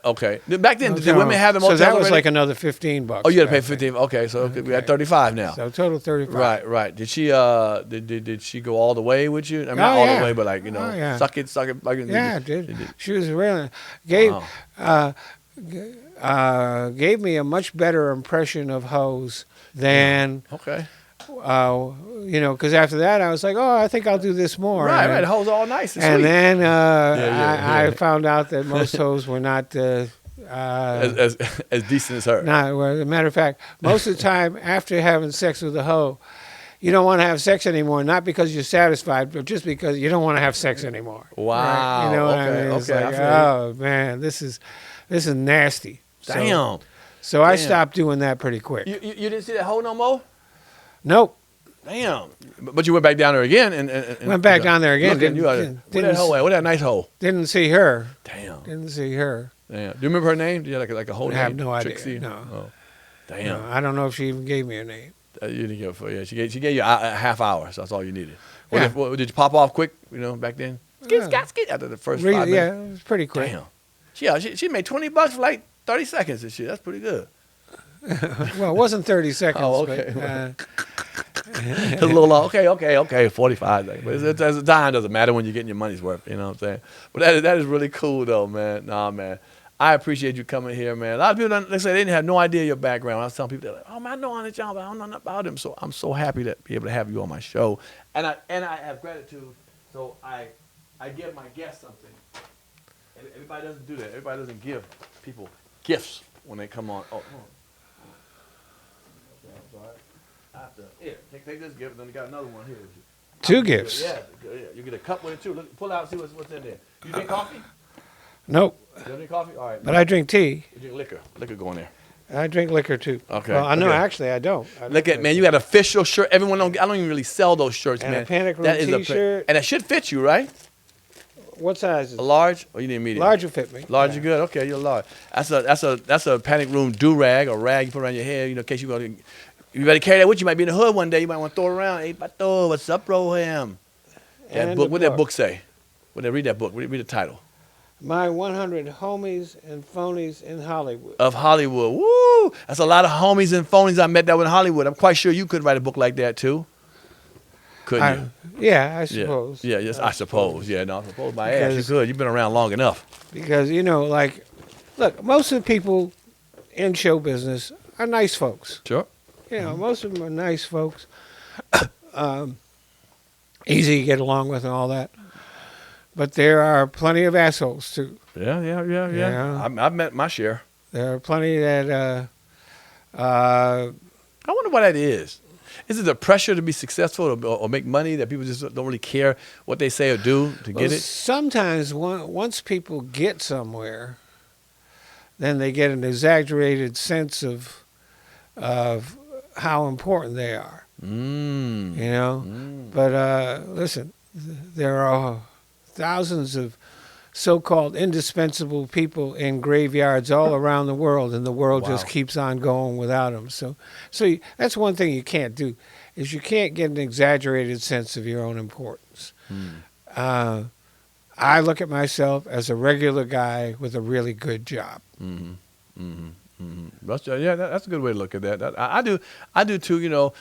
Okay. Back then, did women have the motel? So that was already? like another $15. Oh, you had to pay 15. Okay, so we had 35 now. So total 35. Right. Did she did she go all the way with you? I mean, not all the way, but like suck it. Like, yeah, did. She was really gave me a much better impression of hoes than okay. Because after that I was like, oh, I think I'll do this more. Right. The hoes all nice and sweet. And then I found out that most hoes were not as decent as her. Not, well, as a matter of fact, most of the time after having sex with a hoe, you don't want to have sex anymore, not because you're satisfied, but just because you don't want to have sex anymore. Wow. Right? You know what I mean? It's like, oh man, this is nasty. Damn. So I stopped doing that pretty quick. You didn't see that hoe no more? Nope. Damn. But you went back down there again and went back down there again. Where that hoe at? Where that nice hoe? Didn't see her. Damn. Didn't see her. Damn. Do you remember her name? Do you have like a whole name? I have no idea. Trixie? No. Oh. Damn. No, I don't know if she even gave me a name. You didn't give her. Yeah, she gave you a half hour. So that's all you needed. Yeah. Did you pop off quick? Back then. After the first 5 minutes. Yeah, it was pretty quick. Damn. Yeah, she made $20 for like 30 seconds and shit. That's pretty good. Well, it wasn't 30 seconds. Oh, okay. But, It's a little long. Okay, 45 seconds. But the time doesn't matter when you're getting your money's worth. You know what I'm saying? But that is really cool, though, man. Nah, man. I appreciate you coming here, man. A lot of people, they say they didn't have no idea your background. I was telling people, they're like, oh, man, I know Honest John, but I don't know nothing about him. So I'm so happy to be able to have you on my show. And I have gratitude. So I give my guests something. And everybody doesn't do that. Everybody doesn't give people gifts when they come on. Oh, come on. Here, take this gift, and then you got another one here. Two gifts. Yeah, you get a cup with it too. Look, pull out, see what's in there. You drink coffee? Nope. You don't drink coffee? All right. But I drink tea. You drink liquor. Liquor go in there. I drink liquor too. Okay. Well, I know. Okay. Actually, I don't. Look at man, you got an official shirt. Everyone don't. I don't even really sell those shirts, And man. a Panic Room That is T-shirt. and that should fit you, right? What size is A it? large? Or you need a medium? Large will fit me. Large, Yeah. you good? Okay, you're large. That's a Panic Room do rag or rag you put around your head, in case you go to. You better carry that with you. You might be in the hood one day. You might want to throw it around. Hey, Pato, what's up, bro? Him. That book. What that book say? Read that book. Read the title. My 100 Homies and Phonies in Hollywood. Of Hollywood. Woo! That's a lot of homies and phonies I met that were in Hollywood. I'm quite sure you could write a book like that too. Couldn't you? Yeah, I suppose. Yeah, yes, I suppose. Yeah, no, I suppose my ass. You could. You've been around long enough. Because, look, most of the people in show business are nice folks. Sure. Most of them are nice folks. Easy to get along with and all that. But there are plenty of assholes, too. Yeah. I've met my share. There are plenty that... I wonder what that is. Is it the pressure to be successful or make money that people just don't really care what they say or do to get it? Sometimes once people get somewhere, then they get an exaggerated sense of how important they are. But listen, there are thousands of so-called indispensable people in graveyards all around the world, and the world just keeps on going without them. So that's one thing you can't do, is you can't get an exaggerated sense of your own importance. I look at myself as a regular guy with a really good job. That's a good way to look at that. I do too.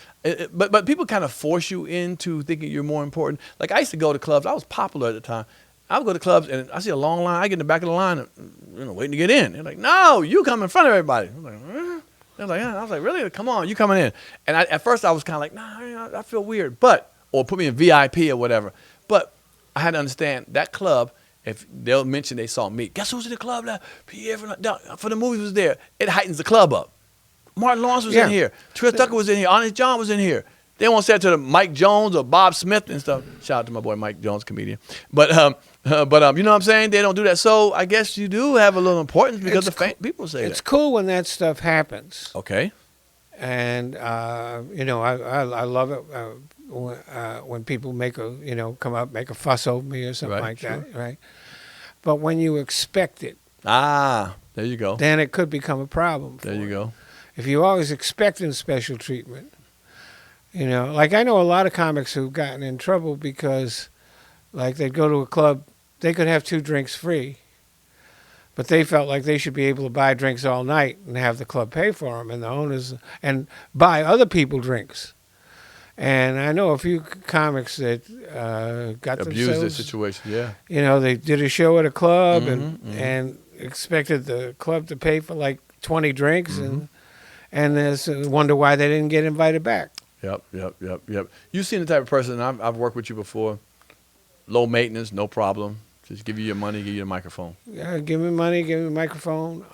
But people kind of force you into thinking you're more important. Like I used to go to clubs. I was popular at the time. I would go to clubs and I see a long line. I get in the back of the line, waiting to get in. They're like, no, you come in front of everybody. I'm like, I was like, really? Come on, you coming in? And at first I was kind of like, nah, I feel weird, or put me in VIP or whatever. But I had to understand that club. If they'll mention they saw me, guess who's in the club now? Pierre for the movies was there. It heightens the club up. Martin Lawrence was in here. Trish Tucker was in here. Honest John was in here. They won't say it to the Mike Jones or Bob Smith and stuff. Shout out to my boy Mike Jones, comedian. But you know what I'm saying? They don't do that. So I guess you do have a little importance because people say it's cool when that stuff happens. Okay. And I love it when people come up, make a fuss over me or something like that, right? But when you expect it, there you go. Then it could become a problem. There you go. If you're always expecting special treatment, like I know a lot of comics who've gotten in trouble because, like, they'd go to a club, they could have 2 drinks free, but they felt like they should be able to buy drinks all night and have the club pay for them, and the owners, and buy other people drinks. And I know a few comics that got abused this situation. Yeah. They did a show at a club and expected the club to pay for like 20 drinks, and there's wonder why they didn't get invited back. Yep. You've seen the type of person. I've worked with you before. Low maintenance, no problem. Just give you your money, give you the microphone. Yeah, give me money, give me a microphone.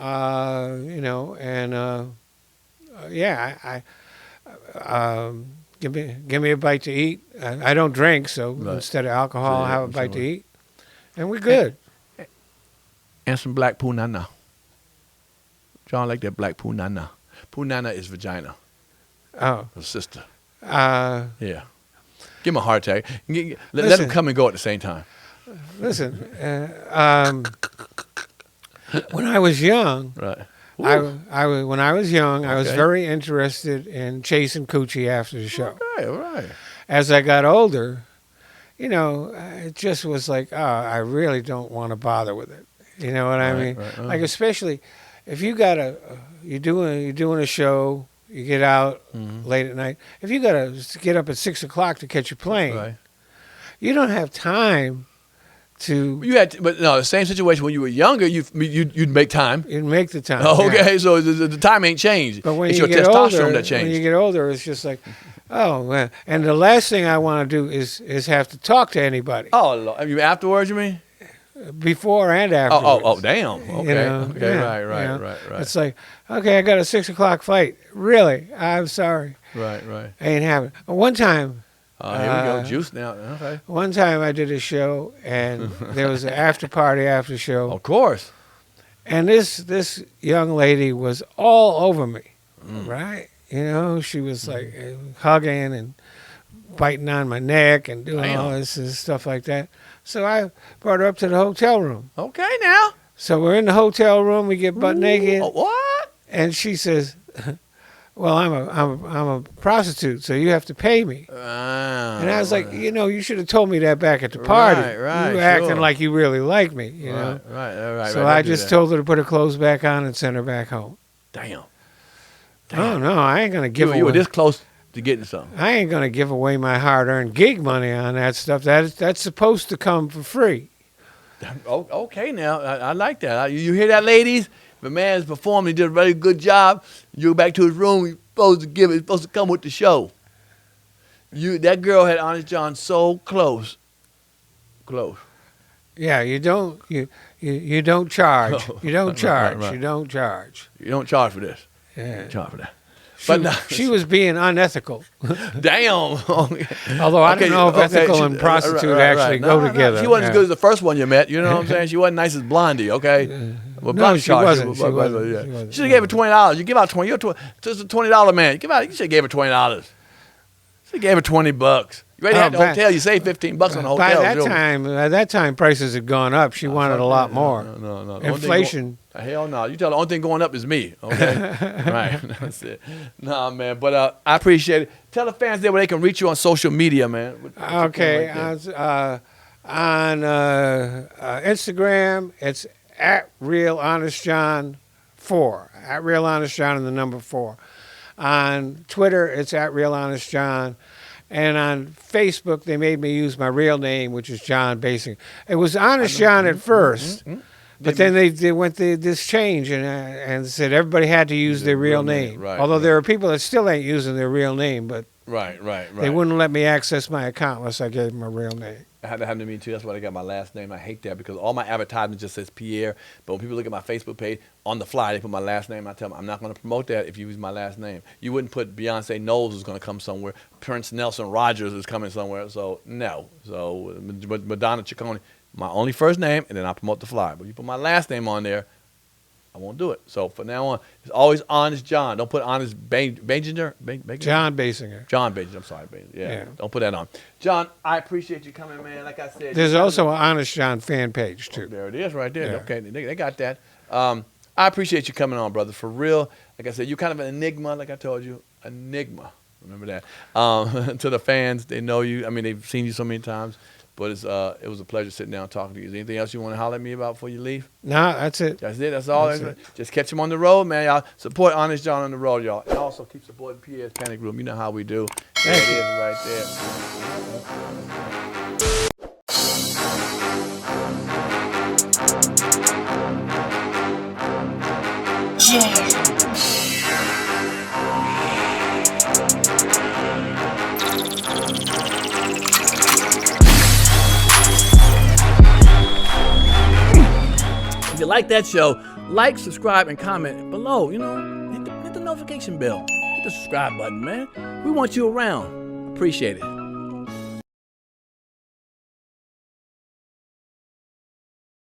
Give me a bite to eat. I don't drink, so instead of alcohol, I'll have a bite to eat, and we're good. And some black punana. John like that black punana. Punana is vagina. Oh, a sister. Yeah. Give him a heart attack. Let him come and go at the same time. Listen, when I was young, right. When I was young, I was very interested in chasing Coochie after the show. Right. As I got older, it just was like, I really don't want to bother with it. You know what I mean? Right. Like, especially if you got you're doing a show, you get out late at night. If you got to get up at 6 o'clock to catch a plane, you don't have time. But no, the same situation when you were younger, you'd make time. You'd make the time. Oh, okay, so the time ain't changed. But when it's you your get testosterone older, that changed. When you get older, it's just like, oh man. And the last thing I want to do is have to talk to anybody. Oh, Lord. Afterwards, you mean? Before and afterwards. Oh, damn. Okay, right. It's like, okay, I got a 6 o'clock flight. Really? I'm sorry. Right. I ain't having it. One time. Here we go. Juice now. Okay. One time I did a show, and there was an after show. Of course. And this young lady was all over me, right? She was like hugging and biting on my neck and doing all this stuff like that. So I brought her up to the hotel room. Okay, now. So we're in the hotel room. We get butt naked. What? And she says, well, I'm a prostitute, so you have to pay me. And I was like, you should have told me that back at the party. Right. You were acting like you really like me, know. Right. So I just told her to put her clothes back on and send her back home. Damn. Oh no, I ain't gonna give away. You were this close to getting something. I ain't gonna give away my hard-earned gig money on that stuff. That's supposed to come for free. Okay, now I like that. You hear that, ladies? If a man's performing, he did a very good job. You go back to his room. He's supposed to give it. He's supposed to come with the show. That girl had Honest John so close. Yeah, you don't charge. You don't charge. Right. You don't charge. You don't charge for this. Yeah. You don't charge for that. She was being unethical. Damn. Although I don't know if ethical and prostitute actually go together. She wasn't as good as the first one you met. You know what I'm saying? She wasn't nice as Blondie, okay? Well, no, she wasn't. She should have gave her $20. You give out $20. You're just a $20 man. You should have gave her $20. She gave her $20. You already had the hotel. You saved $15 on the hotel. By that time, prices had gone up. She wanted a lot more. No. Inflation. Hell no. You tell the only thing going up is me. Okay. Right. That's it. Nah, man. But I appreciate it. Tell the fans there where they can reach you on social media, man. Okay. On Instagram, it's @RealHonestJohn4. @RealHonestJohn and the number 4. On Twitter, it's @RealHonestJohn. And on Facebook, they made me use my real name, which is John Basinger. It was Honest John at first, but then they went this change and said everybody had to use their real name. Right, Although there are people that still ain't using their real name, but right. they wouldn't let me access my account unless I gave them a real name. It had to happen to me too. That's why I got my last name. I hate that because all my advertisement just says Pierre. But when people look at my Facebook page, on the fly, they put my last name. I tell them, I'm not going to promote that if you use my last name. You wouldn't put Beyonce Knowles is going to come somewhere. Prince Nelson Rogers is coming somewhere. So, no. So, Madonna Ciccone, my only first name, and then I promote the fly. But you put my last name on there, I won't do it. So, from now on, it's always Honest John. Don't put Honest Basinger. John Basinger. John Basinger. I'm sorry, Basinger. Yeah, don't put that on. John, I appreciate you coming, man. Like I said. There's also an Honest John fan page, too. Oh, there it is right there. Yeah. Okay, they got that. I appreciate you coming on, brother. For real. Like I said, you're kind of an enigma, like I told you. Enigma. Remember that. To the fans, they know you. I mean, they've seen you so many times. But it was a pleasure sitting down and talking to you. Is there anything else you want to holler at me about before you leave? No, that's it. That's it. That's all. That's it. Just catch him on the road, man. Y'all support Honest John on the road, y'all. And also keep supporting Pierre's Panic Room. You know how we do. There it is right there. Yeah. If you like that show, like, subscribe, and comment below. You know, hit the notification bell. Hit the subscribe button, man. We want you around. Appreciate it.